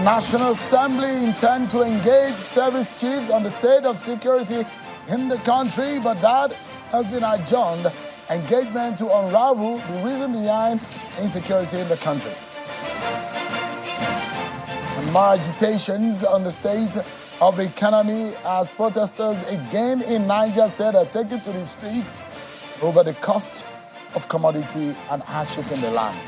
National Assembly intend to engage service chiefs on the state of security in the country, but that has been adjourned. Engagement to unravel the reason behind insecurity in the country. And more agitations on the state of the economy as protesters again in Niger State are taken to the street over the cost of commodity and hardship in the land.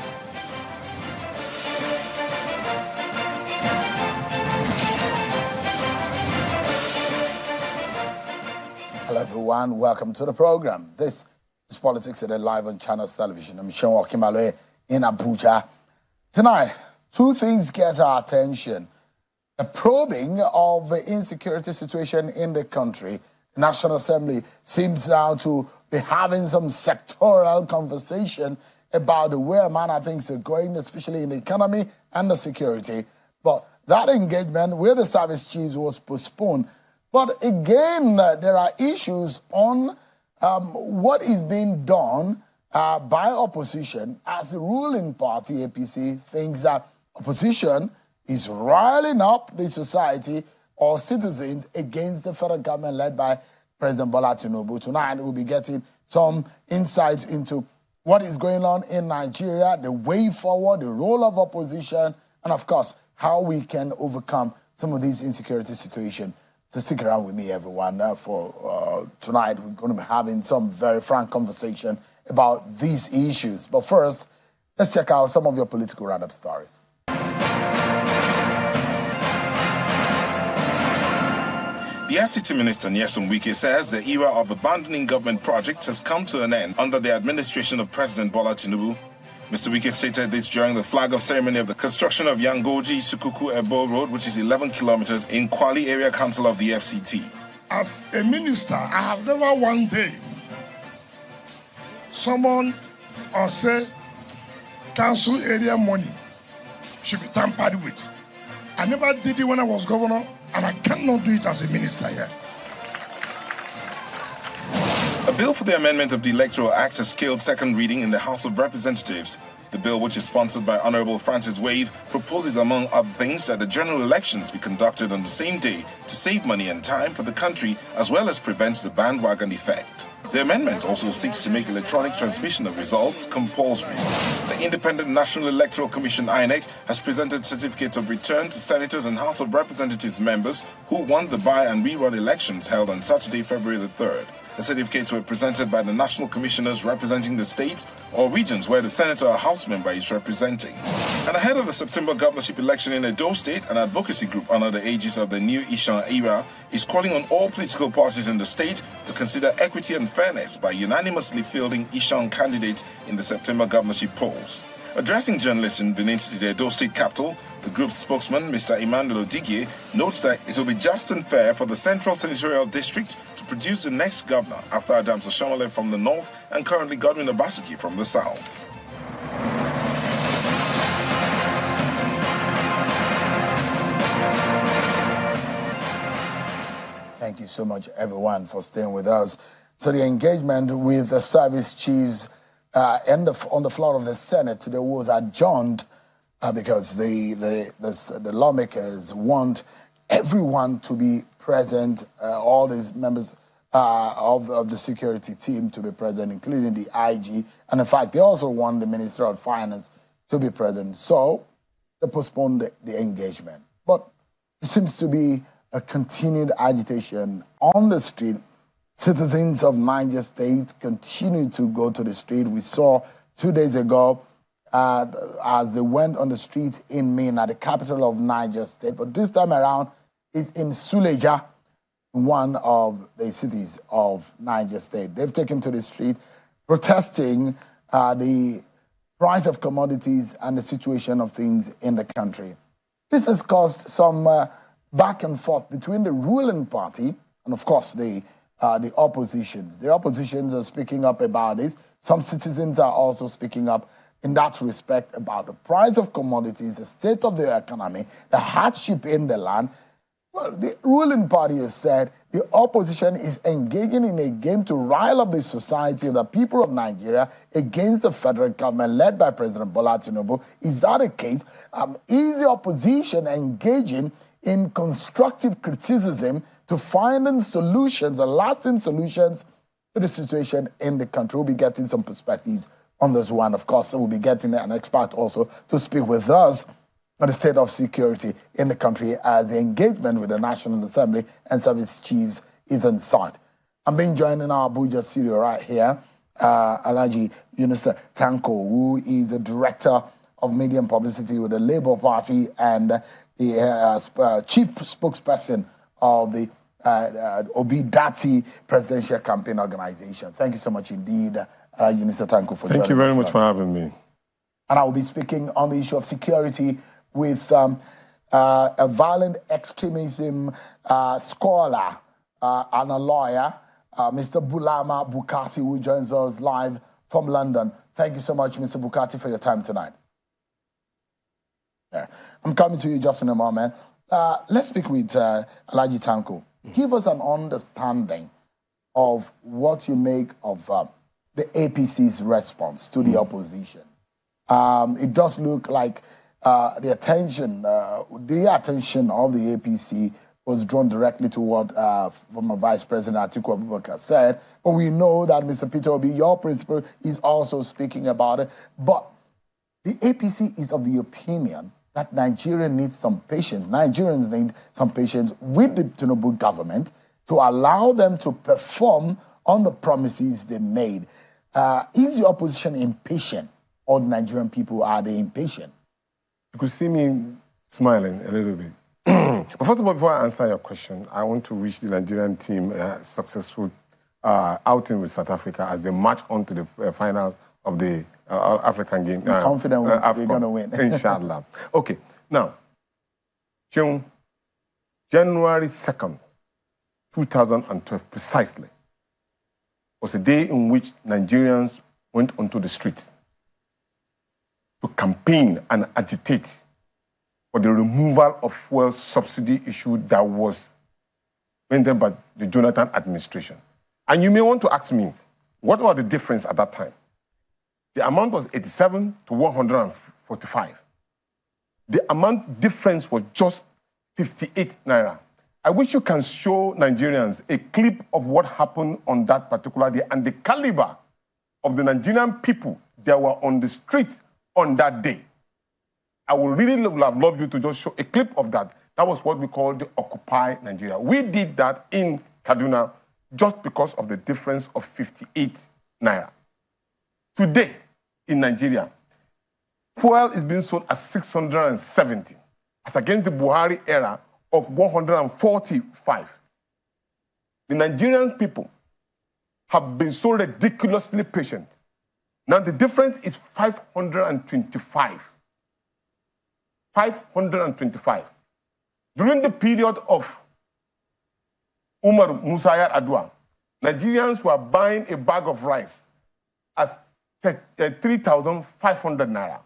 Hello everyone, welcome to the program. This is Politics Today live on Channels Television. I'm Sean Okimale in Abuja. Tonight, two things get our attention. The probing of the insecurity situation in the country. The National Assembly seems now to be having some sectoral conversation about the way manner things are going, especially in the economy and the security. But that engagement with the service chiefs was postponed. But again, there are issues on what is being done by opposition as the ruling party, APC, thinks that opposition is riling up the society or citizens against the federal government led by President Bola Tinubu. Tonight, we'll be getting some insights into what is going on in Nigeria, the way forward, the role of opposition, and of course, how we can overcome some of these insecurity situations. So stick around with me, everyone, for tonight. We're going to be having some very frank conversation about these issues. But first, let's check out some of your political roundup stories. The FCT Minister Nyesom Wike says the era of abandoning government projects has come to an end under the administration of President Bola Tinubu. Mr. Wike stated this during the flag-off ceremony of the construction of Yangoji Sukuku Ebo Road, which is 11 kilometers in Kwali Area Council of the FCT. As a minister, I have never one day someone or say council area money should be tampered with. I never did it when I was governor, and I cannot do it as a minister here. A bill for the amendment of the Electoral Act has scaled second reading in the House of Representatives. The bill, which is sponsored by Honorable Francis Wave, proposes, among other things, that the general elections be conducted on the same day to save money and time for the country, as well as prevent the bandwagon effect. The amendment also seeks to make electronic transmission of results compulsory. The Independent National Electoral Commission, INEC, has presented certificates of return to senators and House of Representatives members who won the by and rerun elections held on Saturday, February the 3rd. The certificates were presented by the national commissioners representing the state or regions where the senator or house member is representing. And ahead of the September governorship election in Edo State, an advocacy group under the aegis of the new Ishan era is calling on all political parties in the state to consider equity and fairness by unanimously fielding Ishan candidates in the September governorship polls. Addressing journalists in Benin City, the Edo State capital, the group's spokesman, Mr. Emmanuel Odigye, notes that it will be just and fair for the Central Senatorial District to produce the next governor after Adams Oshomole from the north and currently Godwin Obaseki from the south. Thank you so much, everyone, for staying with us. So the engagement with the service chiefs on the floor of the Senate today was adjourned because the lawmakers want everyone to be present, all these members of the security team to be present, including the IG. And in fact, they also want the Minister of Finance to be present. So they postponed the engagement. But it seems to be a continued agitation on the street. Citizens of Niger State continue to go to the street. We saw 2 days ago as they went on the street in Minna, the capital of Niger State. But this time around, it's in Suleja, one of the cities of Niger State. They've taken to the street protesting the price of commodities and the situation of things in the country. This has caused some back and forth between the ruling party and, of course, the oppositions. The oppositions are speaking up about this. Some citizens are also speaking up in that respect about the price of commodities, the state of the economy, the hardship in the land. Well, the ruling party has said the opposition is engaging in a game to rile up the society of the people of Nigeria against the federal government led by President Bola Tinubu. Is that the case? Is the opposition engaging in constructive criticism to finding solutions, lasting solutions to the situation in the country? We'll be getting some perspectives on this one. Of course, we'll be getting an expert also to speak with us on the state of security in the country as the engagement with the National Assembly and service chiefs is in sight. I'm being joined in our Abuja studio right here, Alhaji Yunus Tanko, who is the Director of Media and Publicity with the Labour Party and the chief spokesperson of the Obidati Presidential Campaign Organization. Thank you so much indeed, Yunus Tanko, for joining us. Thank you very much for having me. And I will be speaking on the issue of security with a violent extremism scholar and a lawyer, Mr. Bulama Bukati, who joins us live from London. Thank you so much, Mr. Bukati, for your time tonight. Yeah. I'm coming to you just in a moment. Let's speak with Alhaji Tanko. Give us an understanding of what you make of the APC's response to the opposition. It does look like the attention of the APC was drawn directly to what former Vice President Atiku Abubakar said. But we know that Mr. Peter Obi, your principal, is also speaking about it. But the APC is of the opinion that Nigeria needs some patience. Nigerians need some patience with the Tinubu government to allow them to perform on the promises they made. Is the opposition impatient, or the Nigerian people, are they impatient? You could see me smiling a little bit. But first of all, before I answer your question, I want to wish the Nigerian team a successful outing with South Africa as they march on to the finals of the African game. I'm confident we're going to win. Inshallah. Okay, now, June, January 2nd, 2012, precisely, was a day in which Nigerians went onto the street to campaign and agitate for the removal of fuel subsidy issue that was maintained by the Jonathan administration. And you may want to ask me, what was the difference at that time? The amount was 87 to 145. The amount difference was just 58 naira. I wish you can show Nigerians a clip of what happened on that particular day and the caliber of the Nigerian people that were on the streets on that day. I would really have loved you to just show a clip of that. That was what we call the Occupy Nigeria. We did that in Kaduna just because of the difference of 58 naira. Today, in Nigeria, fuel is being sold at 670, as against the Buhari era of 145. The Nigerian people have been so ridiculously patient. Now the difference is 525. 525. During the period of Umar Musa Yar'Adua, Nigerians were buying a bag of rice as 3,500 naira.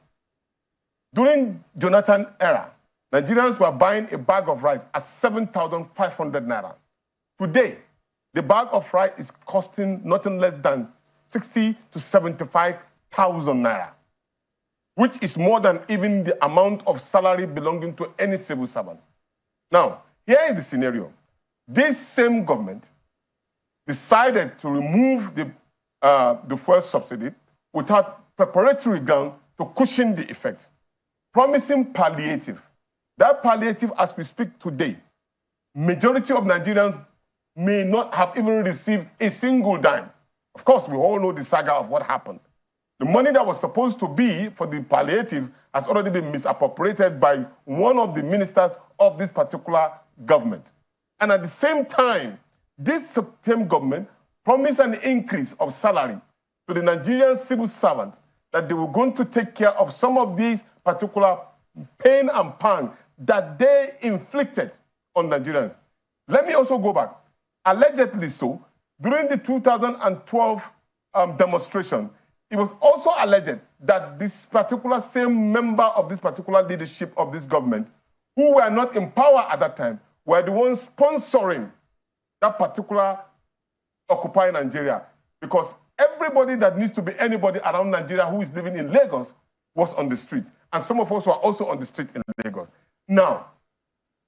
During Jonathan era, Nigerians were buying a bag of rice at 7,500 naira. Today, the bag of rice is costing nothing less than 60 to 75,000 naira, which is more than even the amount of salary belonging to any civil servant. Now, here is the scenario. This same government decided to remove the fuel subsidy without preparatory ground to cushion the effect, promising palliative. That palliative, as we speak today, majority of Nigerians may not have even received a single dime. Of course, we all know the saga of what happened. The money that was supposed to be for the palliative has already been misappropriated by one of the ministers of this particular government. And at the same time, this same government promised an increase of salary to the Nigerian civil servants, that they were going to take care of some of these particular pain and pan that they inflicted on Nigerians. Let me also go back. Allegedly so, during the 2012 demonstration, it was also alleged that this particular same member of this particular leadership of this government, who were not in power at that time, were the ones sponsoring that particular Occupy Nigeria, because everybody that needs to be anybody around Nigeria who is living in Lagos was on the street. And some of us were also on the street in Lagos. Now,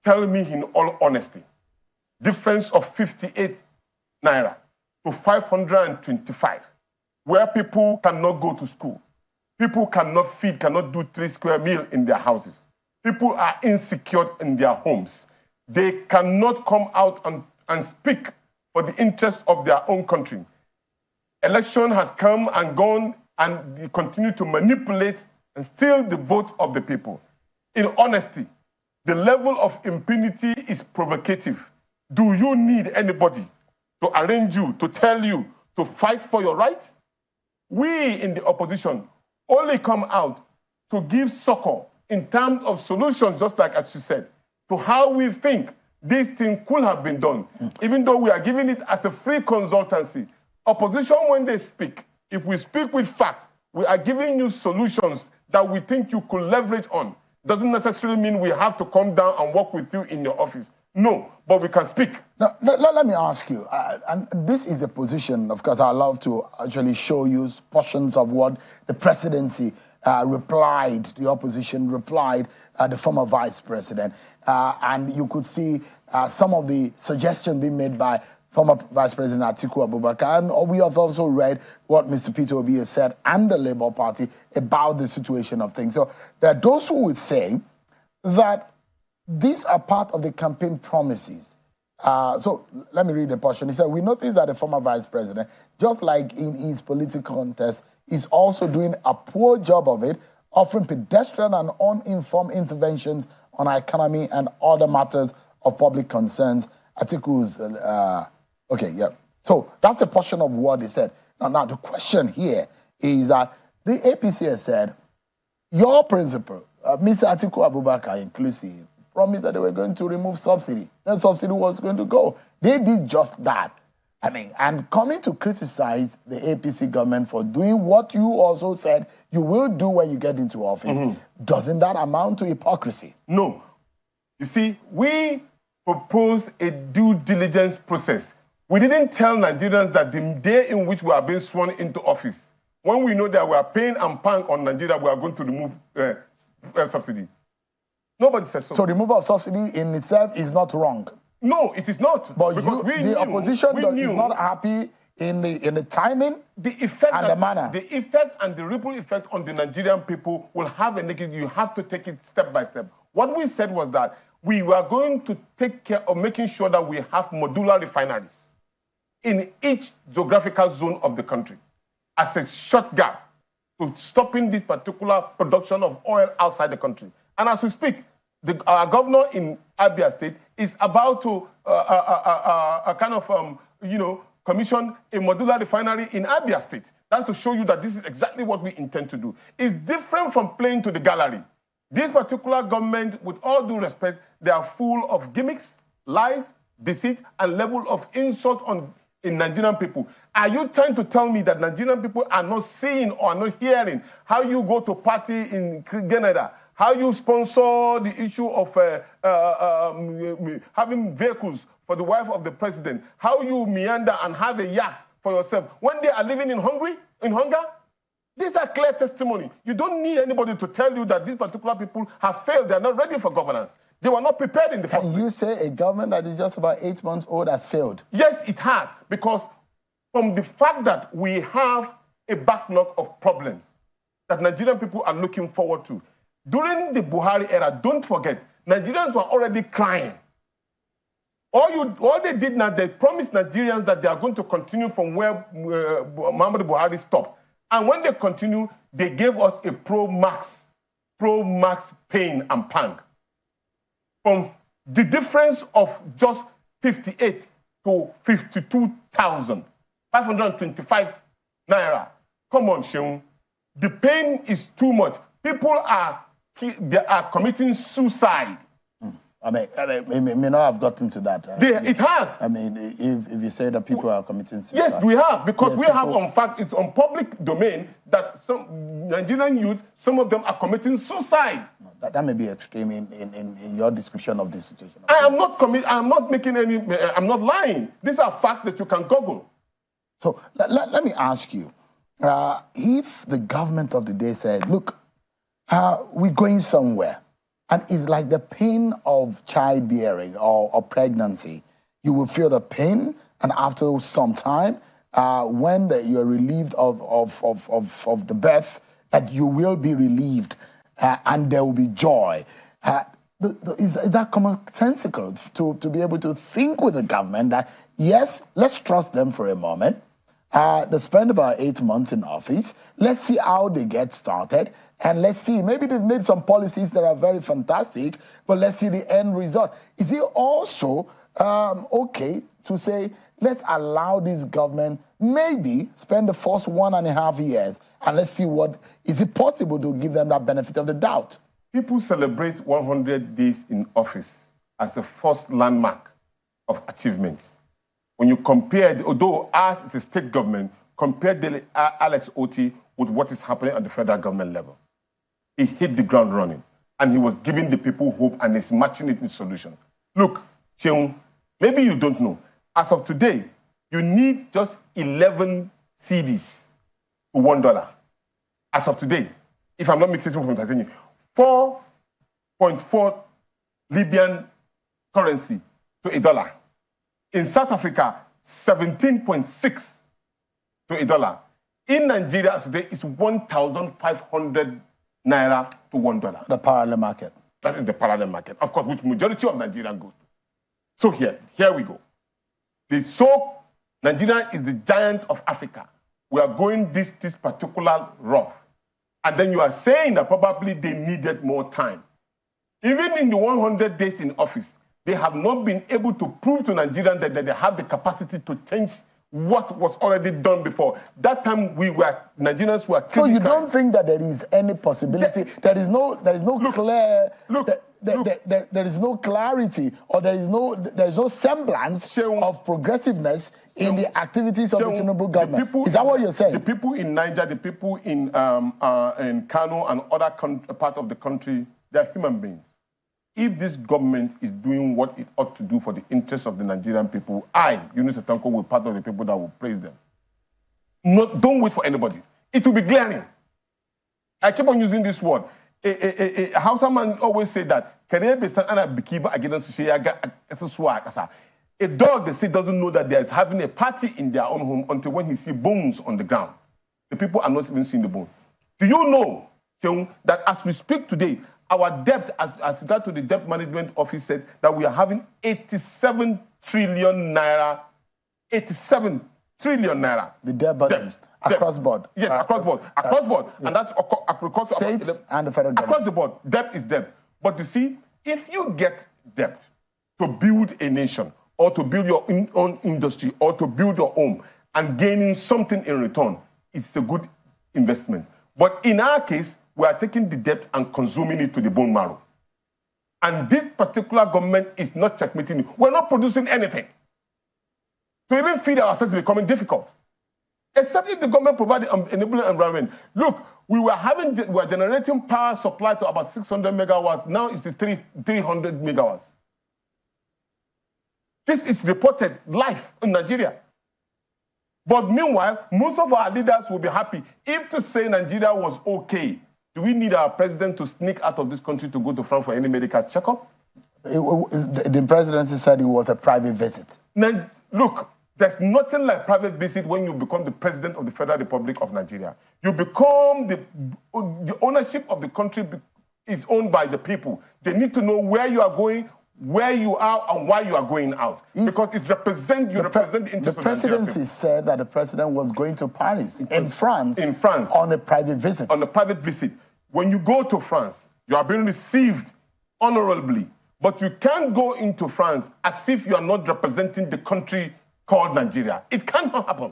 tell me in all honesty, difference of 58 naira to 525, where people cannot go to school, people cannot feed, cannot do 3 square meal in their houses. People are insecure in their homes. They cannot come out and speak for the interest of their own country. Election has come and gone, and they continue to manipulate and steal the vote of the people. In honesty, the level of impunity is provocative. Do you need anybody to arrange you, to tell you, to fight for your rights? We in the opposition only come out to give succor in terms of solutions, just like as you said, to how we think this thing could have been done, even though we are giving it as a free consultancy. Opposition, when they speak, if we speak with facts, we are giving you solutions that we think you could leverage on. Doesn't necessarily mean we have to come down and work with you in your office. No, but we can speak. Now, let me ask you, and this is a position, of course, I love to actually show you portions of what the presidency replied, the opposition replied, the former vice president. And you could see some of the suggestions being made by former Vice President Atiku Abubakar. And we have also read what Mr. Peter Obi has said and the Labour Party about the situation of things. So there are those who would say that these are part of the campaign promises. So let me read the portion. He said, we noticed that the former vice president, just like in his political contest, is also doing a poor job of it, offering pedestrian and uninformed interventions on our economy and other matters of public concerns. Atiku's, okay, yeah. So that's a portion of what he said. Now the question here is that the APC has said, your principal, Mr. Atiku Abubakar inclusive, promised that they were going to remove subsidy. That subsidy was going to go. They did just that. I mean, and coming to criticize the APC government for doing what you also said you will do when you get into office, doesn't that amount to hypocrisy? No. You see, we proposed a due diligence process. We didn't tell Nigerians that the day in which we are being sworn into office, when we know that we are paying and paying on Nigeria, we are going to remove subsidy. Nobody says so. So removal of subsidy in itself is not wrong. No, it is not. But the opposition is not happy in the timing, the effect and the manner. The effect and the ripple effect on the Nigerian people will have a negative. You have to take it step by step. What we said was that we were going to take care of making sure that we have modular refineries in each geographical zone of the country as a short gap to stopping this particular production of oil outside the country. And as we speak, our governor in Abia State is about to commission a modular refinery in Abia State. That's to show you that this is exactly what we intend to do. It's different from playing to the gallery. This particular government, with all due respect, they are full of gimmicks, lies, deceit, and level of insult in Nigerian people. Are you trying to tell me that Nigerian people are not seeing or not hearing how you go to party in Canada, how you sponsor the issue of having vehicles for the wife of the president, how you meander and have a yacht for yourself when they are living in hunger? These are clear testimony. You don't need anybody to tell you that these particular people have failed. They are not ready for governance. They were not prepared in the first place. Can you say a government that is just about 8 months old has failed? Yes, it has. Because from the fact that we have a backlog of problems that Nigerian people are looking forward to. During the Buhari era, don't forget, Nigerians were already crying. All they did now, they promised Nigerians that they are going to continue from where Muhammad Buhari stopped. And when they continue, they gave us a pro-max pain and pang. From the difference of just 58 to 52,525 naira. Come on, Sheung. The pain is too much. People are committing suicide. I mean, it may not have gotten to that. It has. I mean, if you say that people are committing suicide. Yes, we have, because have, in fact, it's on public domain that some Nigerian youth, some of them are committing suicide. that may be extreme in your description of the situation. I'm not making any. I'm not lying. These are facts that you can Google. So let me ask you, if the government of the day said, look, we're going somewhere, and it's like the pain of childbearing or pregnancy, you will feel the pain, and after some time, when you're relieved of the birth, that you will be relieved, and there will be joy. Is that commonsensical to be able to think with the government that, yes, let's trust them for a moment. They spend about 8 months in office. Let's see how they get started. And let's see, maybe they've made some policies that are very fantastic, but let's see the end result. Is it also okay to say, let's allow this government maybe spend the first 1.5 years and let's see is it possible to give them that benefit of the doubt? People celebrate 100 days in office as the first landmark of achievement. When you compare, although ours is a state government, compare Alex Otti with what is happening at the federal government level. He hit the ground running, and he was giving the people hope, and he's matching it with solution. Look, Cheung, maybe you don't know. As of today, you need just 11 CDs to $1. As of today, if I'm not mistaken from Tanzania, 4.4 Libyan currency to $1. In South Africa, 17.6 to $1. In Nigeria today, it's 1,500 naira to $1. The parallel market. That is the parallel market, of course, which majority of Nigerian goes to. So here we go. Nigeria is the giant of Africa. We are going this particular rough. And then you are saying that probably they needed more time. Even in the 100 days in office, they have not been able to prove to Nigerians that they have the capacity to change what was already done before. That time Nigerians were critical. So you don't think that there is any possibility? There is no clarity, or there is no semblance of progressiveness in the activities of the Tinubu government. Is that what you're saying? The people in Niger, the people in Kano and other parts of the country, they're human beings. If this government is doing what it ought to do for the interests of the Nigerian people, Yunus Otanko, will be part of the people that will praise them. Don't wait for anybody. It will be glaring. I keep on using this word. A Hausa man always say that a dog, they say, doesn't know that there is having a party in their own home until when he sees bones on the ground. The people are not even seeing the bones. Do you know, that as we speak today, our debt, as regard to the debt management office, said that we are having 87 trillion naira. 87 trillion naira. The debt burden across board. Yes, across board. Across board. Yeah. And that's across states and the federal government. Across the board. Debt is debt. But you see, if you get debt to build a nation, or to build your own industry, or to build your home, and gaining something in return, it's a good investment. But in our case, we are taking the debt and consuming it to the bone marrow. And this particular government is not checkmating it. We're not producing anything. To even feed ourselves is becoming difficult. Except if the government provides an enabling environment. Look, we were generating power supply to about 600 megawatts. Now it's 300 megawatts. This is reported live in Nigeria. But meanwhile, most of our leaders will be happy if to say Nigeria was okay. Do we need our president to sneak out of this country to go to France for any medical checkup? The presidency said it was a private visit. Now, look, there's nothing like private visit when you become the president of the Federal Republic of Nigeria. You become the ownership of the country is owned by the people. They need to know where you are going, where you are, and why you are going out. Because it represents the interest of the Nigerian people. The presidency said that the president was going to Paris, in France, on a private visit. On a private visit. When you go to France, you are being received honorably, but you can't go into France as if you are not representing the country called Nigeria. It cannot happen.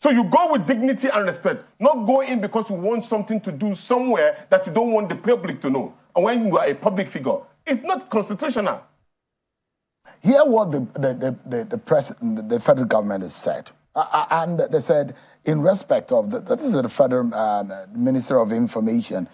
So you go with dignity and respect, not go in because you want something to do somewhere that you don't want the public to know. And when you are a public figure, it's not constitutional. Hear what the federal government has said. And they said, in respect of, this is the federal Minister of Information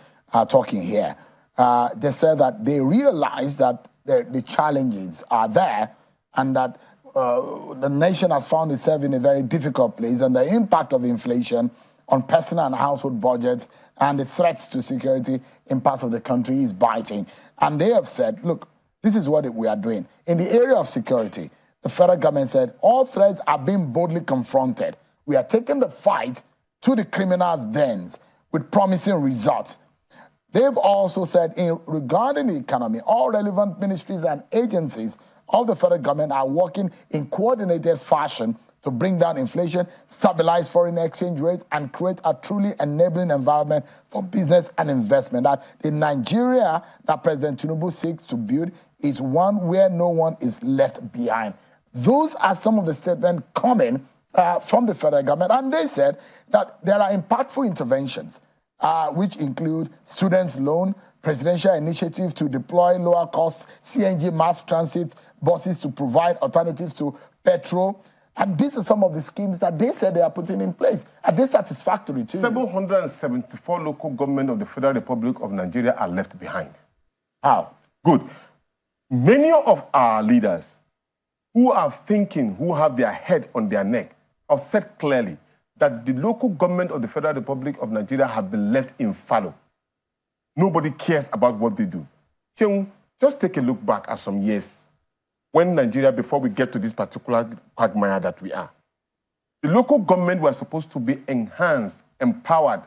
talking here. they said that they realize that the challenges are there and that the nation has found itself in a very difficult place, and the impact of inflation on personal and household budgets and the threats to security in parts of the country is biting. And they have said, look, this is what we are doing. In the area of security, the federal government said all threats are being boldly confronted. We are taking the fight to the criminals' dens with promising results. They've also said, regarding the economy, all relevant ministries and agencies of the federal government are working in coordinated fashion to bring down inflation, stabilize foreign exchange rates, and create a truly enabling environment for business and investment. That the Nigeria that President Tinubu seeks to build is one where no one is left behind. Those are some of the statements coming from the federal government, and they said that there are impactful interventions, which include students' loan, presidential initiative to deploy lower-cost CNG mass transit buses to provide alternatives to petrol. And these are some of the schemes that they said they are putting in place. Are they satisfactory to you? 774 local governments of the Federal Republic of Nigeria are left behind. How? Good. Many of our leaders who are thinking, who have their head on their neck, have said clearly that the local government of the Federal Republic of Nigeria have been left in fallow. Nobody cares about what they do. Just take a look back at some years when Nigeria, before we get to this particular quagmire that we are, the local government were supposed to be enhanced, empowered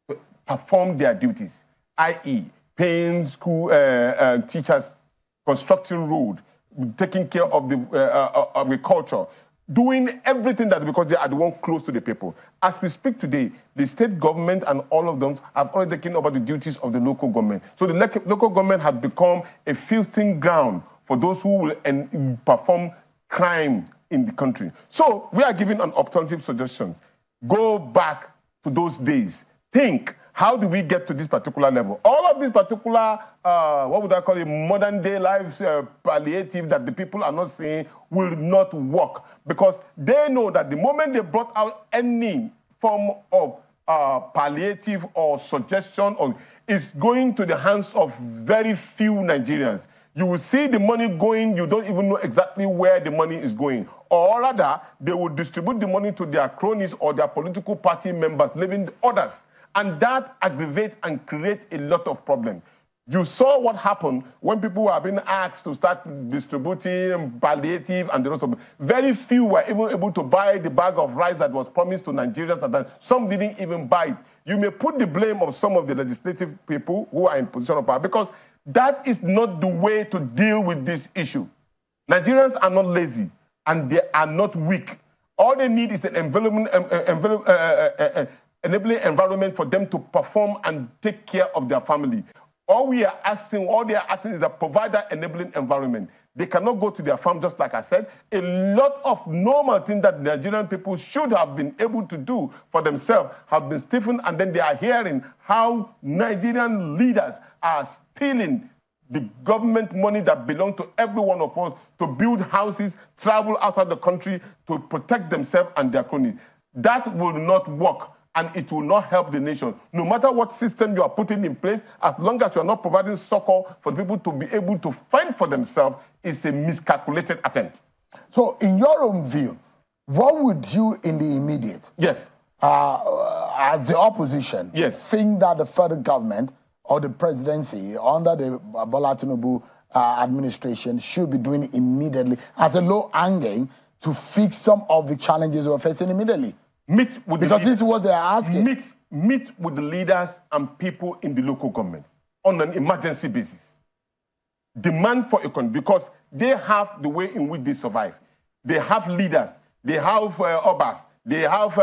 to perform their duties, i.e., paying school teachers, constructing road, taking care of the agriculture, doing everything that, because they are the one close to the people. As we speak today, the state government and all of them have already taken over the duties of the local government. So the local government has become a filtering ground for those who will perform crime in the country. So we are giving an alternative suggestions. Go back to those days. Think, how do we get to this particular level? All of these particular, what would I call it, modern day life palliative that the people are not seeing will not work, because they know that the moment they brought out any form of palliative or suggestion, or is going to the hands of very few Nigerians. You will see the money going, you don't even know exactly where the money is going. Or rather, they will distribute the money to their cronies or their political party members, leaving the others. And that aggravates and creates a lot of problems. You saw what happened when people were being asked to start distributing palliative and the rest of it. Very few were even able to buy the bag of rice that was promised to Nigerians, and some didn't even buy it. You may put the blame of some of the legislative people who are in position of power, because that is not the way to deal with this issue. Nigerians are not lazy and they are not weak. All they need is an enabling environment for them to perform and take care of their family. All they are asking is to provide that enabling environment. They cannot go to their farm, just like I said. A lot of normal things that Nigerian people should have been able to do for themselves have been stiffened, and then they are hearing how Nigerian leaders are stealing the government money that belongs to every one of us to build houses, travel outside the country to protect themselves and their cronies. That will not work, and it will not help the nation. No matter what system you are putting in place, as long as you are not providing succor for people to be able to find for themselves, it's a miscalculated attempt. So in your own view, what would you in the immediate, yes, as the opposition, yes, think that the federal government or the presidency under the Bola Tinubu administration should be doing immediately as a low-hanging to fix some of the challenges we're facing immediately? Because this is what they're asking. Meet with the leaders and people in the local government on an emergency basis. Demand for economy, because they have the way in which they survive. They have leaders, they have obas, they have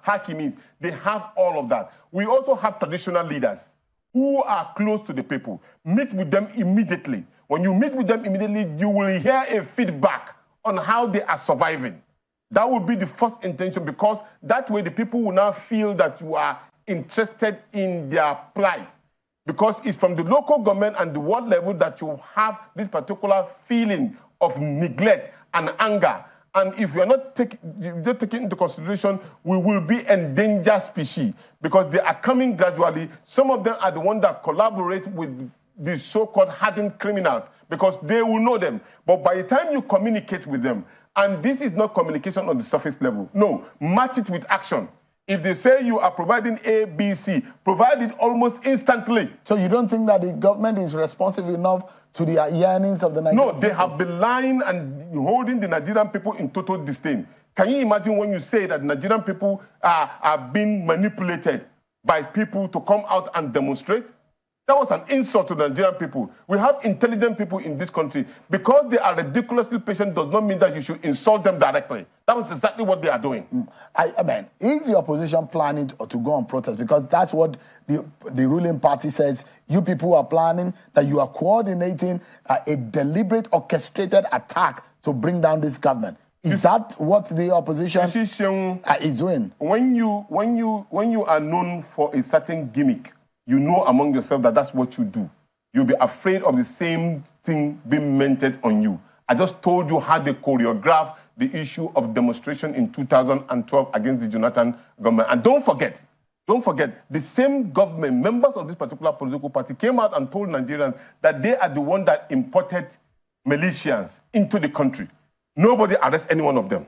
hakimis, they have all of that. We also have traditional leaders who are close to the people. Meet with them immediately. When you meet with them immediately, you will hear a feedback on how they are surviving. That would be the first intention, because that way the people will now feel that you are interested in their plight. Because it's from the local government and the world level that you have this particular feeling of neglect and anger And if we are not taking into consideration, we will be endangered species because they are coming gradually. Some of them are the ones that collaborate with the so-called hardened criminals because they will know them. But by the time you communicate with them, and this is not communication on the surface level, no, match it with action. If they say you are providing A, B, C, provide it almost instantly. So you don't think that the government is responsive enough to the yearnings of the Nigerian people? No, they have been lying and holding the Nigerian people in total disdain. Can you imagine when you say that Nigerian people are being manipulated by people to come out and demonstrate? That was an insult to the Nigerian people. We have intelligent people in this country. Because they are ridiculously patient does not mean that you should insult them directly. That was exactly what they are doing. I mean, is the opposition planning to go on protest? Because that's what the ruling party says. You people are planning, that you are coordinating a deliberate, orchestrated attack to bring down this government. Is that what the opposition is doing? When you are known for a certain gimmick, you know among yourself that that's what you do. You'll be afraid of the same thing being mentioned on you. I just told you how they choreographed the issue of demonstration in 2012 against the Jonathan government. And don't forget, the same government, members of this particular political party came out and told Nigerians that they are the one that imported militias into the country. Nobody arrests any one of them.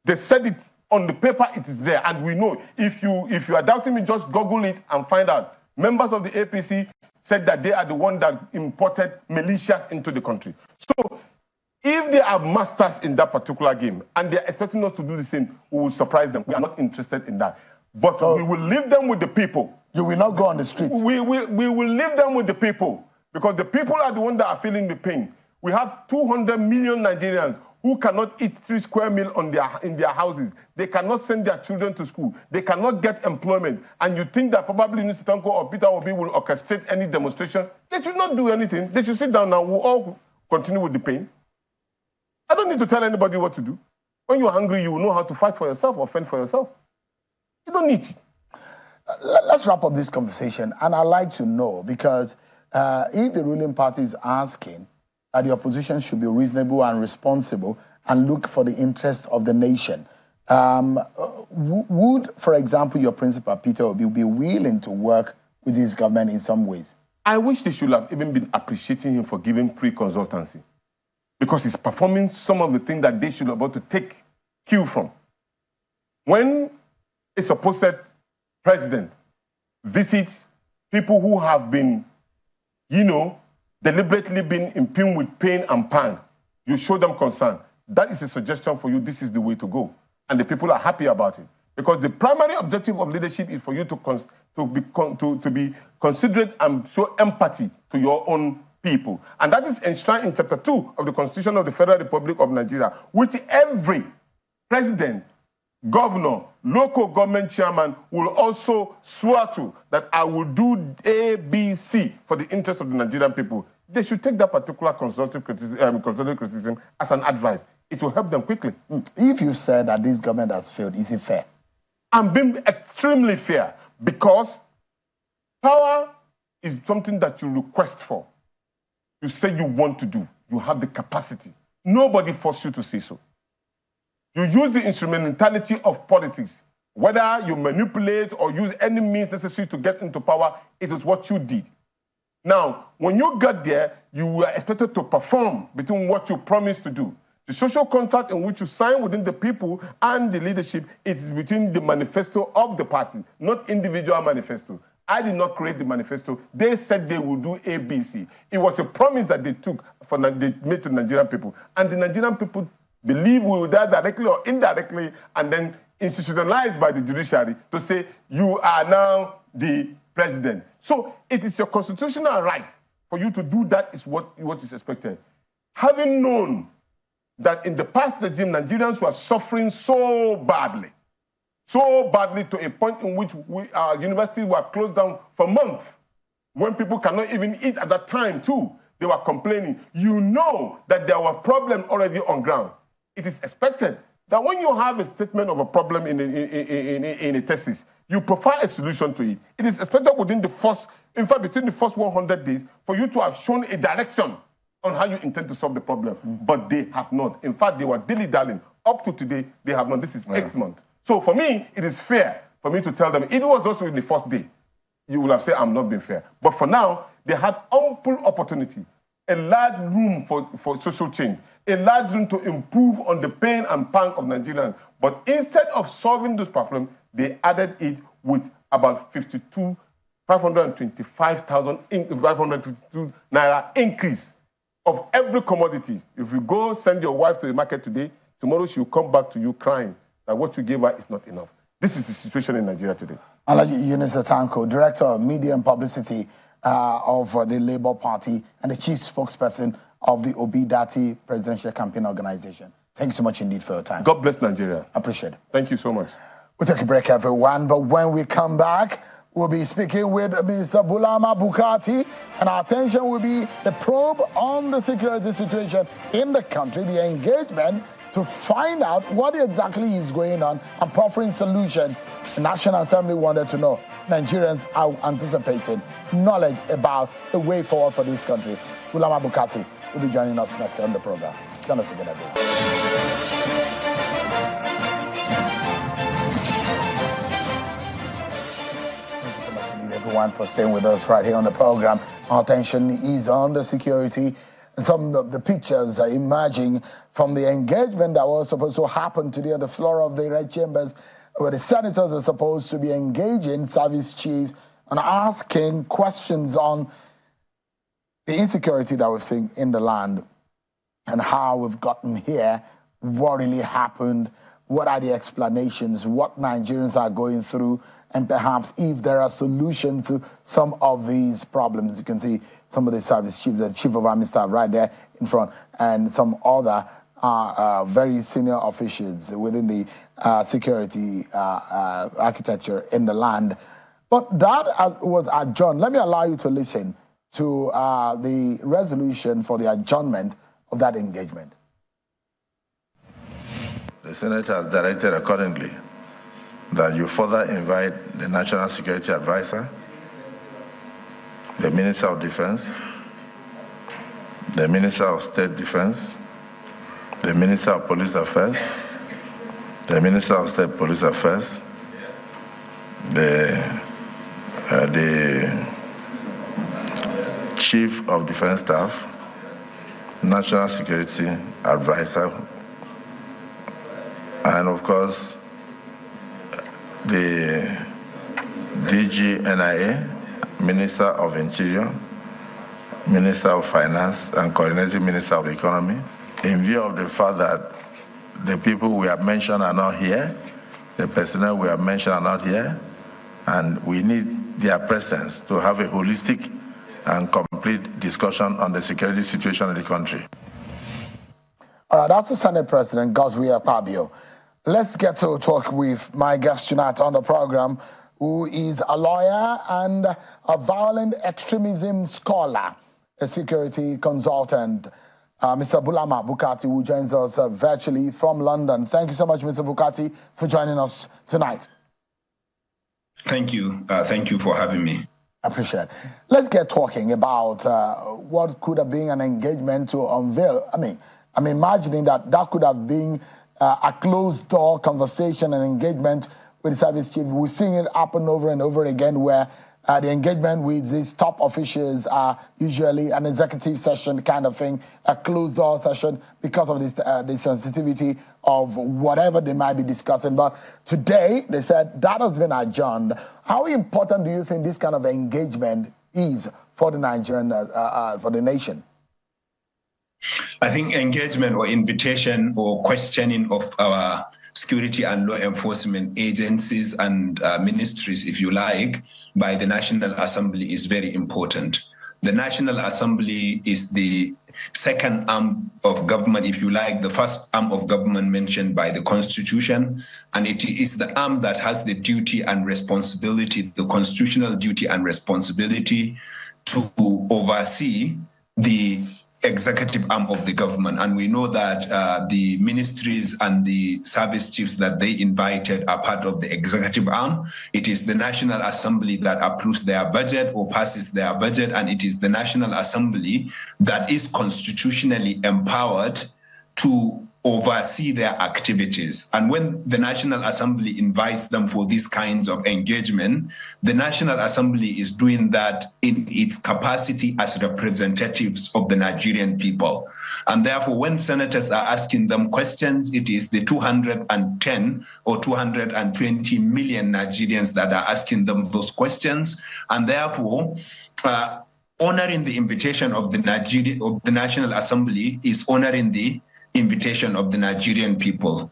They said it on the paper, it is there. And we know, if you are doubting me, just Google it and find out. Members of the APC said that they are the one that imported militias into the country. So if they are masters in that particular game and they're expecting us to do the same, we will surprise them. We are not interested in that. But we will leave them with the people. You will not go on the streets. We will leave them with the people because the people are the ones that are feeling the pain. We have 200 million Nigerians who cannot eat 3 square meals in their houses. They cannot send their children to school. They cannot get employment. And you think that probably Mr. Tanko or Peter Obi will orchestrate any demonstration? They should not do anything. They should sit down now. We'll all continue with the pain. I don't need to tell anybody what to do. When you're hungry, you will know how to fight for yourself or fend for yourself. You don't need it. Let's wrap up this conversation. And I'd like to know, because if the ruling party is asking that the opposition should be reasonable and responsible and look for the interest of the nation, would, for example, your principal, Peter Obi, be willing to work with this government in some ways? I wish they should have even been appreciating him for giving free consultancy, because he's performing some of the things that they should be able to take cue from. When a supposed president visits people who have been, deliberately been impugned with pain and pang, you show them concern. That is a suggestion for you. This is the way to go. And the people are happy about it. Because the primary objective of leadership is for you to be considerate and show empathy to your own people. And that is enshrined in Chapter 2 of the Constitution of the Federal Republic of Nigeria, which every president, governor, local government chairman will also swear to, that I will do A, B, C for the interest of the Nigerian people. They should take that particular constructive criticism as an advice. It will help them quickly. If you said that this government has failed, is it fair? I'm being extremely fair, because power is something that you request for. You say you want to do. You have the capacity. Nobody forced you to say so. You use the instrumentality of politics. Whether you manipulate or use any means necessary to get into power, it is what you did. Now, when you got there, you were expected to perform between what you promised to do. The social contract in which you sign within the people and the leadership, it is between the manifesto of the party, not individual manifesto. I did not create the manifesto. They said they would do A, B, C. It was a promise that they took, they made to the Nigerian people. And the Nigerian people believe we will die directly or indirectly, and then institutionalized by the judiciary to say, you are now the president. So it is your constitutional right for you to do that, is what is expected. Having known that in the past regime, Nigerians were suffering so badly to a point in which our universities were closed down for months, when people cannot even eat at that time too, they were complaining. You know that there were problems already on ground. It is expected that when you have a statement of a problem in a thesis, you provide a solution to it. It is expected within the first, in fact, between the first 100 days, for you to have shown a direction on how you intend to solve the problem. But they have not. In fact, they were dilly-dallying Up to today, they have not. This is 8th month. So for me, it is fair for me to tell them, it was also in the first day, you will have said, I'm not being fair. But for now, they had ample opportunity, a large room for social change, a large room to improve on the pain and pang of Nigerians. But instead of solving those problems, they added it with about 525,552 naira increase of every commodity. If you go send your wife to the market today, tomorrow she'll come back to you crying that what you gave her is not enough. This is the situation in Nigeria today. Alhaji Yunus Tanko, Director of Media and Publicity of the Labour Party and the Chief Spokesperson of the Obidati Presidential Campaign Organization. Thank you so much indeed for your time. God bless Nigeria. Appreciate it. Thank you so much. We'll take a break, everyone, but when we come back, we'll be speaking with Mr. Bulama Bukati, and our attention will be the probe on the security situation in the country, the engagement to find out what exactly is going on and proffering solutions. The National Assembly wanted to know. Nigerians are anticipating knowledge about the way forward for this country. Bulama Bukati will be joining us next on the program. Join us again, everyone. Everyone for staying with us right here on the program. Our attention is on the security, and some of the pictures are emerging from the engagement that was supposed to happen today on the floor of the Red Chambers, where the senators are supposed to be engaging service chiefs and asking questions on the insecurity that we've seen in the land and how we've gotten here, what really happened, what are the explanations, what Nigerians are going through, and perhaps if there are solutions to some of these problems. You can see some of the service chiefs, the Chief of Army Staff right there in front, and some other very senior officials within the security architecture in the land. But that was adjourned. Let me allow you to listen to the resolution for the adjournment of that engagement. The Senate has directed accordingly that you further invite the National Security Advisor, the Minister of Defense, the Minister of State Defense, the Minister of Police Affairs, the Minister of State Police Affairs, the Chief of Defense Staff, National Security Advisor, and of course, the DG NIA, Minister of Interior, Minister of Finance, and Coordinating Minister of the Economy, in view of the fact that the people we have mentioned are not here, the personnel we have mentioned are not here, and we need their presence to have a holistic and complete discussion on the security situation in the country. All right, that's the Senate President, Godswill Akpabio. Let's get to talk with my guest tonight on the program, who is a lawyer and a violent extremism scholar, a security consultant, Mr. Bulama Bukati, who joins us virtually from London. Thank you so much, Mr. Bukati, for joining us tonight. Thank you. Thank you for having me. I appreciate it. Let's get talking about what could have been an engagement to unveil. I'm imagining that could have been a closed-door conversation and engagement with the service chief. We're seeing it happen over and over again, where the engagement with these top officials are usually an executive session kind of thing, a closed-door session, because of this, the sensitivity of whatever they might be discussing. But today, they said that has been adjourned. How important do you think this kind of engagement is for the Nigerian, for the nation? I think engagement or invitation or questioning of our security and law enforcement agencies and ministries, if you like, by the National Assembly is very important. The National Assembly is the second arm of government, if you like, the first arm of government mentioned by the Constitution, and it is the arm that has the duty and responsibility, the constitutional duty and responsibility to oversee the executive arm of the government. And we know that the ministries and the service chiefs that they invited are part of the executive arm. It is the National Assembly that approves their budget or passes their budget, and it is the National Assembly that is constitutionally empowered to oversee their activities. And when the National Assembly invites them for these kinds of engagement, the National Assembly is doing that in its capacity as representatives of the Nigerian people. And therefore, when senators are asking them questions, it is the 210 or 220 million Nigerians that are asking them those questions. And therefore, honoring the invitation of the National Assembly is honoring the invitation of the Nigerian people.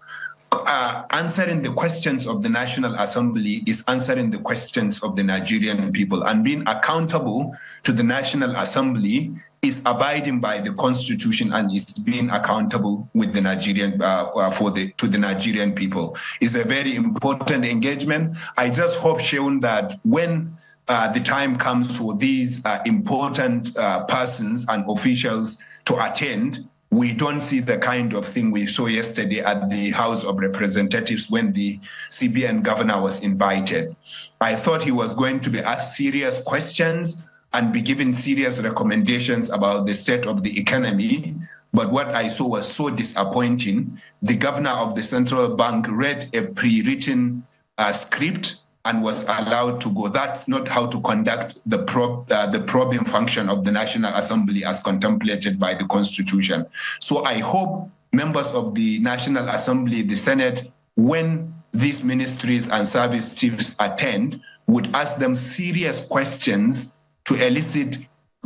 Answering the questions of the National Assembly is answering the questions of the Nigerian people, and being accountable to the National Assembly is abiding by the Constitution and is being accountable with the Nigerian to the Nigerian people. It's a very important engagement. I just hope, Sheun, that when the time comes for these important persons and officials to attend, we don't see the kind of thing we saw yesterday at the House of Representatives when the CBN governor was invited. I thought he was going to be asked serious questions and be given serious recommendations about the state of the economy. But what I saw was so disappointing. The governor of the central bank read a pre-written script and was allowed to go. That's not how to conduct the probing function of the National Assembly as contemplated by the Constitution. So I hope members of the National Assembly, the Senate, when these ministries and service chiefs attend, would ask them serious questions to elicit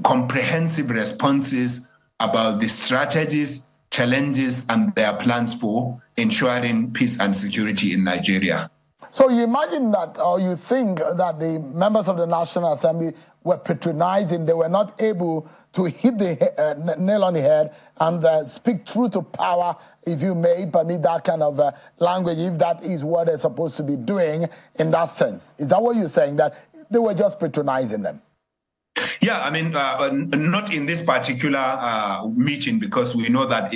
comprehensive responses about the strategies, challenges, and their plans for ensuring peace and security in Nigeria. So you imagine that, or you think that the members of the National Assembly were patronizing, they were not able to hit the nail on the head and speak truth to power, if you may permit that kind of language, if that is what they're supposed to be doing in that sense. Is that what you're saying, that they were just patronizing them? Yeah, I mean, not in this particular meeting, because we know that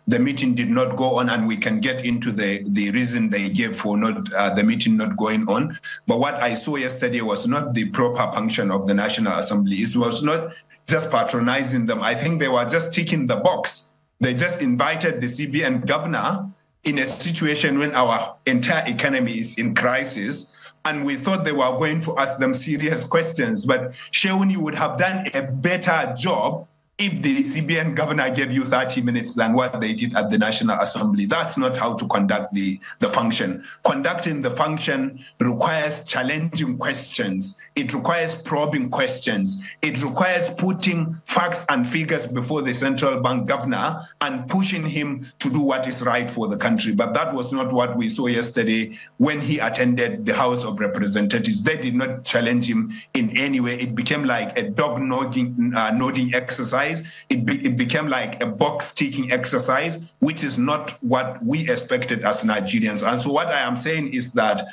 the meeting did not go on, and we can get into the reason they gave for not the meeting not going on. But what I saw yesterday was not the proper function of the National Assembly. It was not just patronizing them. I think they were just ticking the box. They just invited the CBN governor in a situation when our entire economy is in crisis. And we thought they were going to ask them serious questions. But Sheun, you would have done a better job if the CBN governor gave you 30 minutes than what they did at the National Assembly. That's not how to conduct the function. Conducting the function requires challenging questions. It requires probing questions. It requires putting facts and figures before the central bank governor and pushing him to do what is right for the country. But that was not what we saw yesterday when he attended the House of Representatives. They did not challenge him in any way. It became like a dog nodding exercise. It became like a box-ticking exercise, which is not what we expected as Nigerians. And so what I am saying is that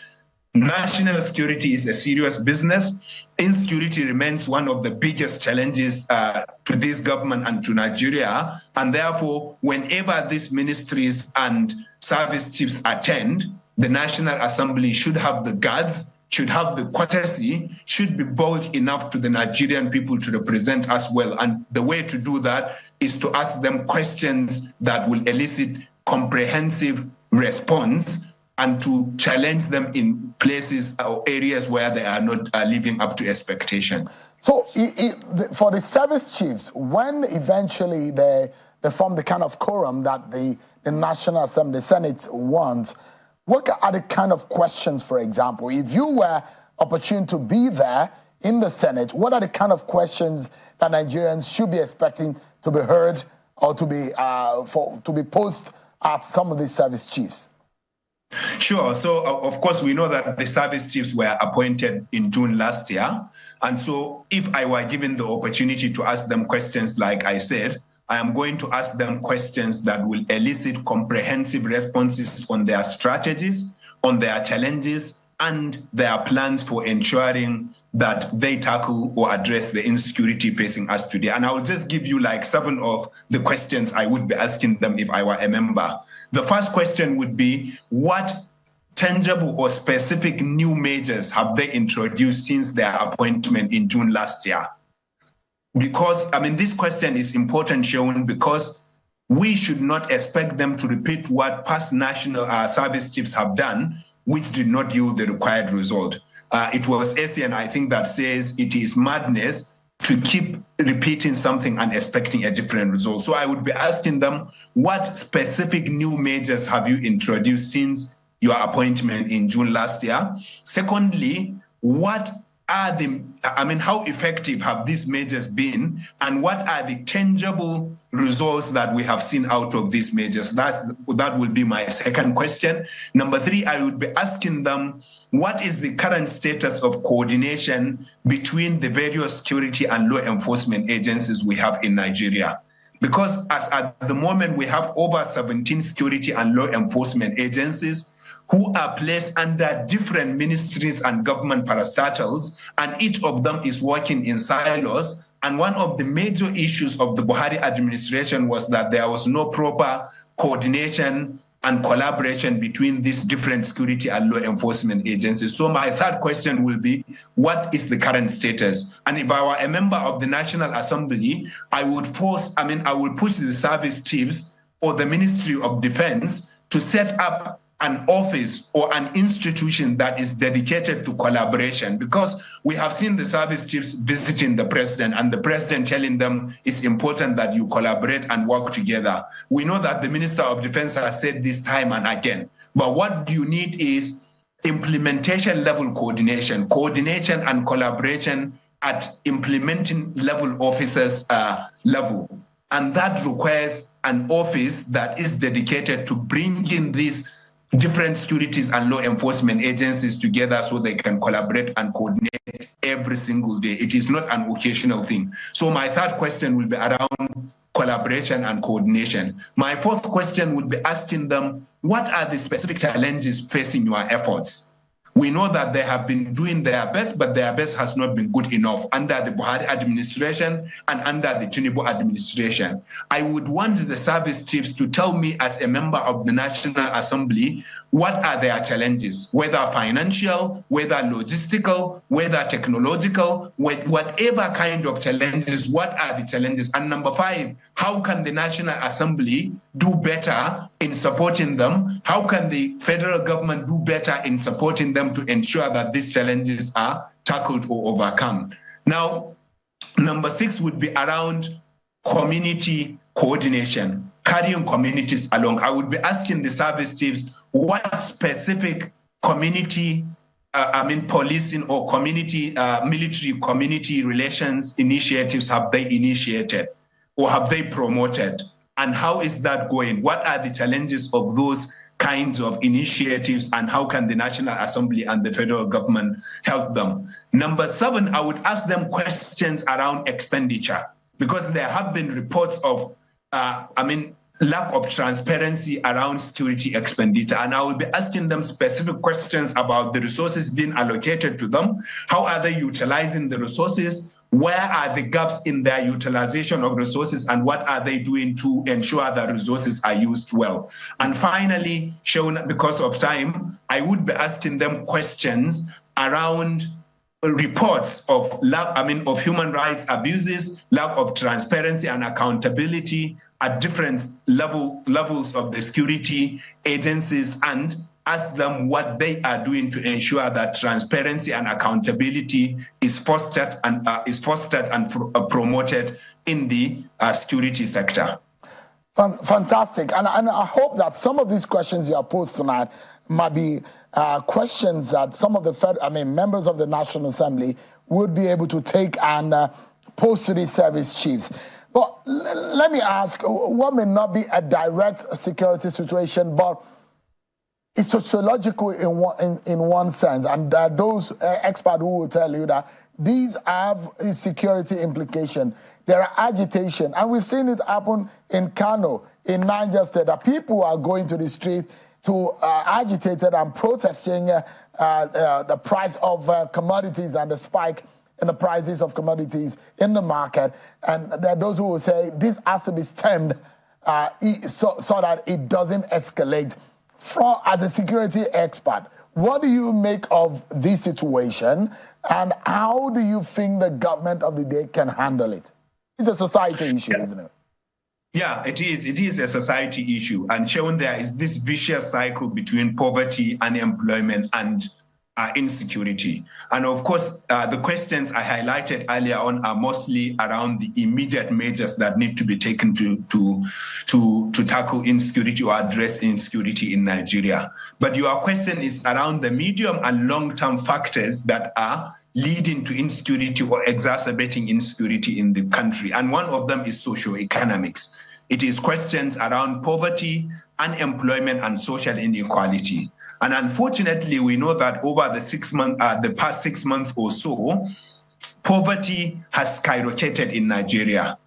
national security is a serious business. Insecurity remains one of the biggest challenges to this government and to Nigeria. And therefore, whenever these ministries and service chiefs attend, the National Assembly should have the guts, should have the courtesy, should be bold enough to the Nigerian people to represent us well. And the way to do that is to ask them questions that will elicit comprehensive response and to challenge them in places or areas where they are not living up to expectation. So for the service chiefs, when eventually they form the kind of quorum that the National Assembly, the Senate wants, what are the kind of questions, for example? If you were opportune to be there in the Senate, what are the kind of questions that Nigerians should be expecting to be heard or to be posed at some of these service chiefs? Sure. So, of course, we know that the service chiefs were appointed in June last year. And so if I were given the opportunity to ask them questions, like I said, I am going to ask them questions that will elicit comprehensive responses on their strategies, on their challenges, and their plans for ensuring that they tackle or address the insecurity facing us today. And I will just give you like 7 of the questions I would be asking them if I were a member. The first question would be, what tangible or specific new measures have they introduced since their appointment in June last year? Because, I mean, this question is important, Sheun, because we should not expect them to repeat what past national service chiefs have done, which did not yield the required result. It was ASEAN, I think, that says it is madness to keep repeating something and expecting a different result. So I would be asking them, what specific new measures have you introduced since your appointment in June last year? Secondly, what are how effective have these measures been, and what are the tangible results that we have seen out of these measures? That will be my second question. Number three, I would be asking them, what is the current status of coordination between the various security and law enforcement agencies we have in Nigeria? Because as at the moment, we have over 17 security and law enforcement agencies who are placed under different ministries and government parastatals, and each of them is working in silos. And one of the major issues of the Buhari administration was that there was no proper coordination and collaboration between these different security and law enforcement agencies. So my third question will be, what is the current status? And if I were a member of the National Assembly, I will push the service chiefs or the Ministry of Defense to set up an office or an institution that is dedicated to collaboration, because we have seen the service chiefs visiting the president and the president telling them it's important that you collaborate and work together. We know that the Minister of Defense has said this time and again, but what you need is implementation level coordination and collaboration at implementing level officers level. And that requires an office that is dedicated to bringing these different securities and law enforcement agencies together so they can collaborate and coordinate every single day. It is not an occasional thing. So my third question will be around collaboration and coordination. My fourth question would be asking them, what are the specific challenges facing your efforts? We know that they have been doing their best, but their best has not been good enough under the Buhari administration and under the Tinubu administration. I would want the service chiefs to tell me, as a member of the National Assembly, what are their challenges, whether financial, whether logistical, whether technological, whatever kind of challenges, what are the challenges? And number five, how can the National Assembly do better in supporting them? How can the federal government do better in supporting them to ensure that these challenges are tackled or overcome? Now, number six would be around community coordination, carrying communities along. I would be asking the service chiefs, what specific community, policing or community, military community relations initiatives have they initiated or have they promoted? And how is that going? What are the challenges of those kinds of initiatives, and how can the National Assembly and the federal government help them? Number seven, I would ask them questions around expenditure, because there have been reports of, lack of transparency around security expenditure. And I will be asking them specific questions about the resources being allocated to them. How are they utilizing the resources? Where are the gaps in their utilization of resources, and what are they doing to ensure that resources are used well? And finally, because of time, I would be asking them questions around reports of of human rights abuses, lack of transparency and accountability at different levels of the security agencies, and ask them what they are doing to ensure that transparency and accountability is fostered and promoted in the security sector. Fantastic. And I hope that some of these questions you are posed tonight might be questions that some of the members of the National Assembly would be able to take and pose to these service chiefs. But let me ask, what may not be a direct security situation, but it's sociological in one sense, and those experts who will tell you that these have a security implication. There are agitation, and we've seen it happen in Kano, in Niger State, that people are going to the street to agitated and protesting the price of commodities and the spike in the prices of commodities in the market. And there are those who will say this has to be stemmed so that it doesn't escalate. As a security expert, what do you make of this situation, and how do you think the government of the day can handle it? It's a society issue, isn't it? Yeah, it is. It is a society issue. And shown there is this vicious cycle between poverty, unemployment, and insecurity. And of course, the questions I highlighted earlier on are mostly around the immediate measures that need to be taken to tackle insecurity or address insecurity in Nigeria. But your question is around the medium and long-term factors that are leading to insecurity or exacerbating insecurity in the country. And one of them is socioeconomics. It is questions around poverty, unemployment, and social inequality. And unfortunately, we know that over the past 6 months or so, poverty has skyrocketed in Nigeria.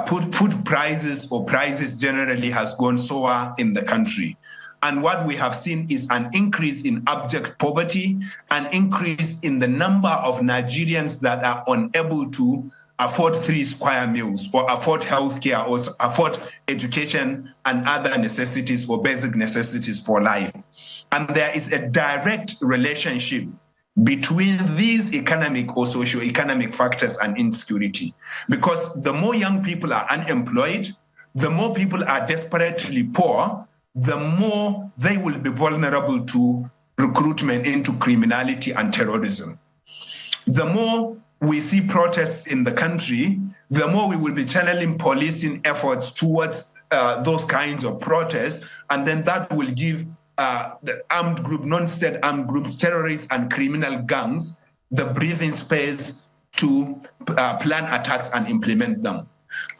Food prices or prices generally has gone soar in the country. And what we have seen is an increase in abject poverty, an increase in the number of Nigerians that are unable to afford 3 square meals or afford healthcare or afford education and other necessities or basic necessities for life. And there is a direct relationship between these economic or socioeconomic factors and insecurity. Because the more young people are unemployed, the more people are desperately poor, the more they will be vulnerable to recruitment into criminality and terrorism. The more we see protests in the country, the more we will be channeling policing efforts towards those kinds of protests, and then that will give the armed group, non-state armed groups, terrorists and criminal gangs the breathing space to plan attacks and implement them.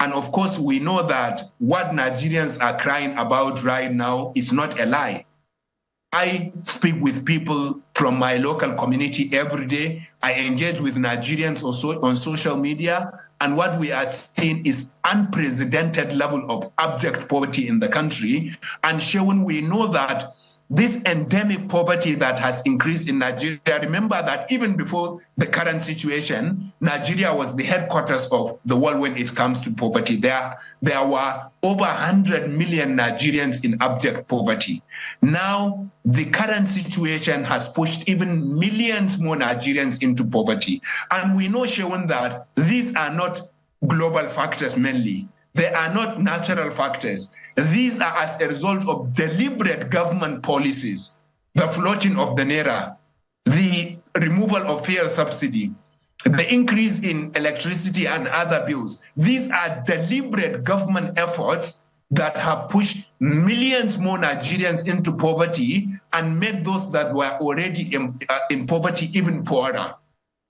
And of course, we know that what Nigerians are crying about right now is not a lie. I speak with people from my local community every day. I engage with Nigerians also on social media. And what we are seeing is unprecedented level of abject poverty in the country. And showing we know that this endemic poverty that has increased in Nigeria, remember that even before the current situation, Nigeria was the headquarters of the world when it comes to poverty. There were over 100 million Nigerians in abject poverty. Now, the current situation has pushed even millions more Nigerians into poverty. And we know, Shawan, that these are not global factors mainly. They are not natural factors. These are as a result of deliberate government policies, the floating of the naira, the removal of fuel subsidy, the increase in electricity and other bills. These are deliberate government efforts that have pushed millions more Nigerians into poverty and made those that were already in poverty even poorer.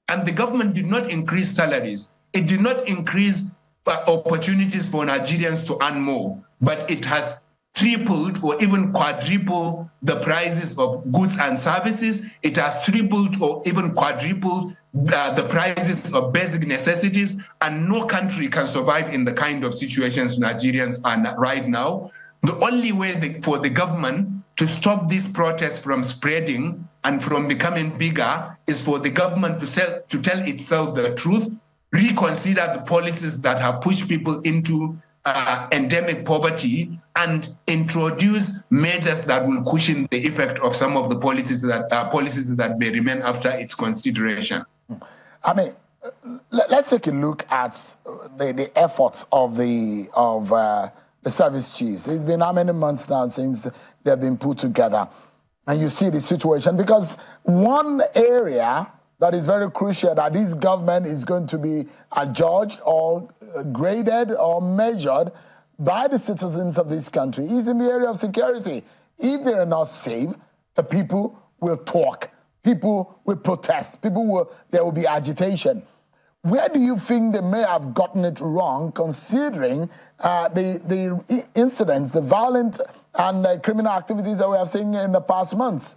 And the government did not increase salaries. It did not increase opportunities for Nigerians to earn more, but it has tripled or even quadrupled the prices of goods and services. It has tripled or even quadrupled the prices of basic necessities, and no country can survive in the kind of situations Nigerians are right now. The only way for the government to stop these protests from spreading and from becoming bigger is for the government to tell itself the truth, reconsider the policies that have pushed people into endemic poverty, and introduce measures that will cushion the effect of some of the policies that may remain after its consideration. I mean, let's take a look at the efforts of the service chiefs. It's been how many months now since they've been put together, and you see the situation, because one area that is very crucial that this government is going to be judged or graded or measured by the citizens of this country is in the area of security. If they are not safe, the people will talk, people will protest, there will be agitation. Where do you think they may have gotten it wrong, considering the incidents, the violent and criminal activities that we have seen in the past months?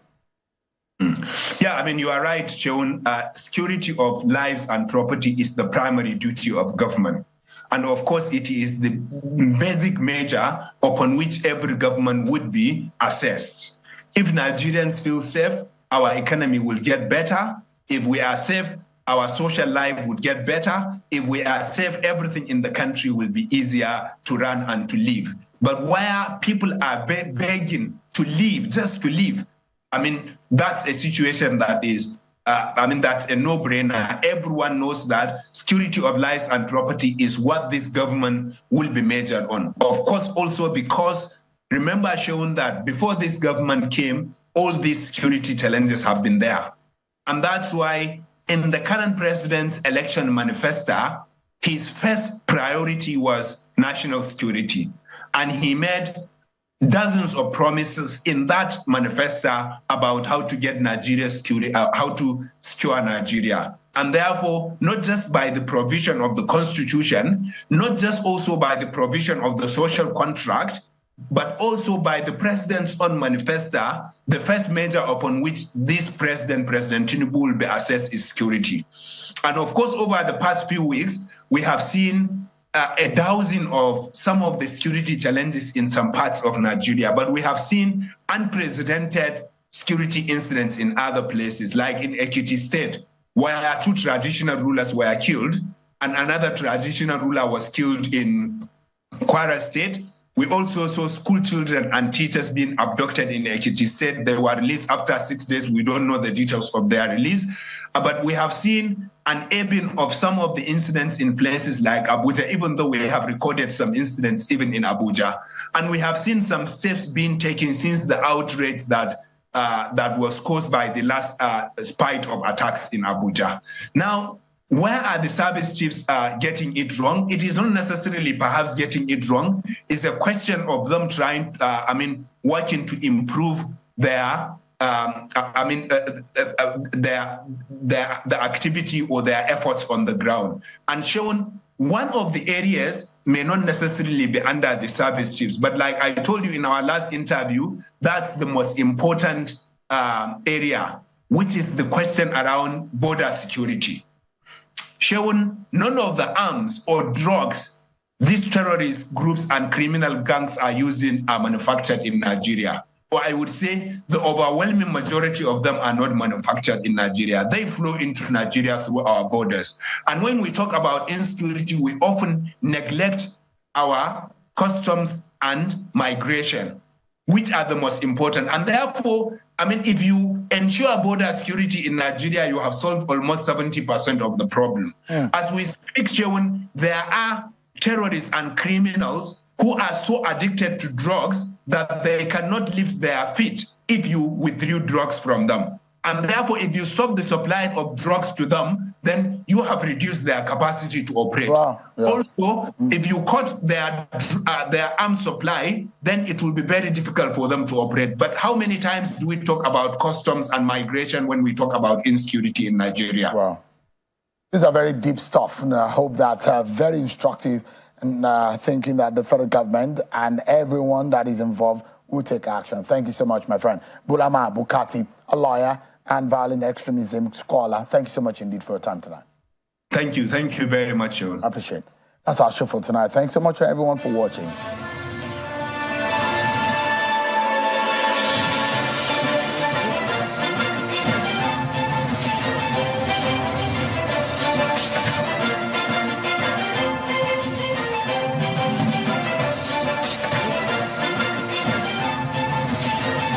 Yeah, I mean, you are right, John. Security of lives and property is the primary duty of government. And of course, it is the basic measure upon which every government would be assessed. If Nigerians feel safe, our economy will get better. If we are safe, our social life would get better. If we are safe, everything in the country will be easier to run and to live. But where people are begging to live, just to live, I mean, that's a situation that is that's a no-brainer. Everyone knows that security of lives and property is what this government will be measured on. Of course, also because, remember, Sean, that before this government came, all these security challenges have been there. And that's why in the current president's election manifesto, his first priority was national security. And he made dozens of promises in that manifesto about how to get Nigeria security, how to secure Nigeria. And therefore, not just by the provision of the constitution, not just also by the provision of the social contract, but also by the president's own manifesto, the first measure upon which this President Tinubu will be assessed is security. And of course, over the past few weeks, we have seen a dousing of some of the security challenges in some parts of Nigeria, but we have seen unprecedented security incidents in other places, like in Ekiti State, where 2 traditional rulers were killed, and another traditional ruler was killed in Kwara State. We also saw school children and teachers being abducted in Ekiti State. They were released after 6 days. We don't know the details of their release. But we have seen an ebbing of some of the incidents in places like Abuja, even though we have recorded some incidents even in Abuja. And we have seen some steps being taken since the outrage that was caused by the last spate of attacks in Abuja. Now, where are the service chiefs getting it wrong? It is not necessarily perhaps getting it wrong. It's a question of them trying, working to improve their the activity or their efforts on the ground. And Sean, one of the areas may not necessarily be under the service chiefs, but like I told you in our last interview, that's the most important area, which is the question around border security. Sean, none of the arms or drugs these terrorist groups and criminal gangs are using are manufactured in Nigeria. Or I would say the overwhelming majority of them are not manufactured in Nigeria. They flow into Nigeria through our borders. And when we talk about insecurity, we often neglect our customs and migration, which are the most important. And therefore, if you ensure border security in Nigeria, you have solved almost 70% of the problem. As we speak, Shaun, there are terrorists and criminals who are so addicted to drugs that they cannot lift their feet if you withdraw drugs from them. And therefore, if you stop the supply of drugs to them, then you have reduced their capacity to operate. Wow. Yeah. Also, if you cut their arms supply, then it will be very difficult for them to operate. But how many times do we talk about customs and migration when we talk about insecurity in Nigeria? Wow. These are very deep stuff, and I hope that very instructive, and thinking that the federal government and everyone that is involved will take action. Thank you so much, my friend. Bulama Bukati, a lawyer and violent extremism scholar. Thank you so much indeed for your time tonight. Thank you. Thank you very much, Sean. I appreciate it. That's our show for tonight. Thanks so much for everyone for watching.